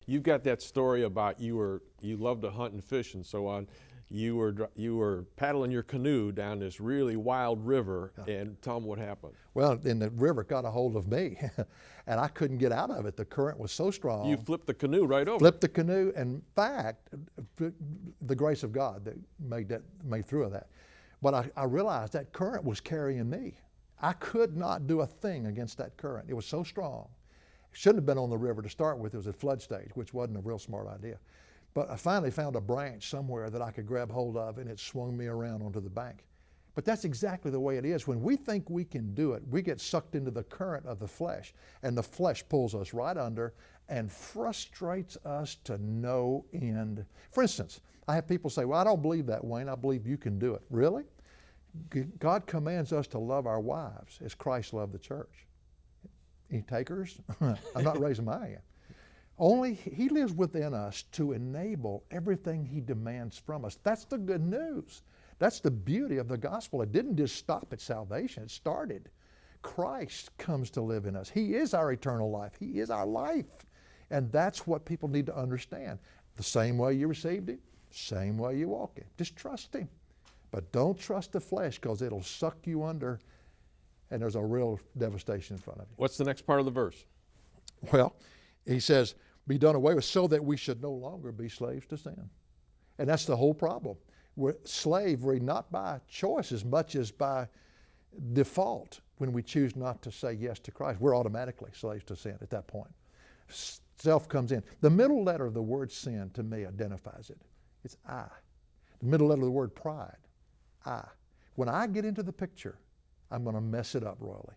You've got that story about you love to hunt and fish and so on. You were paddling your canoe down this really wild river, and tell them what happened. Well, then the river got a hold of me, and I couldn't get out of it. The current was so strong. You flipped the canoe right over. Flipped the canoe, and in fact, the grace of God that made through of that. But I realized that current was carrying me. I could not do a thing against that current. It was so strong. Shouldn't have been on the river to start with. It was at flood stage, which wasn't a real smart idea. But I finally found a branch somewhere that I could grab hold of, and it swung me around onto the bank. But that's exactly the way it is. When we think we can do it, we get sucked into the current of the flesh, and the flesh pulls us right under and frustrates us to no end. For instance, I have people say, well, I don't believe that, Wayne. I believe you can do it. Really? God commands us to love our wives as Christ loved the church. Any takers? I'm not raising my hand. Only He lives within us to enable everything He demands from us. That's the good news. That's the beauty of the gospel. It didn't just stop at salvation. It started. Christ comes to live in us. He is our eternal life. He is our life. And that's what people need to understand. The same way you received Him, same way you walk Him. Just trust Him. But don't trust the flesh, because it'll suck you under, and there's a real devastation in front of you. What's the next part of the verse? Well, he says, be done away with, so that we should no longer be slaves to sin. And that's the whole problem. We're slavery not by choice as much as by default. When we choose not to say yes to Christ, we're automatically slaves to sin at that point. Self comes in. The middle letter of the word sin, to me, identifies it. It's I. The middle letter of the word pride, I. When I get into the picture, I'm going to mess it up royally.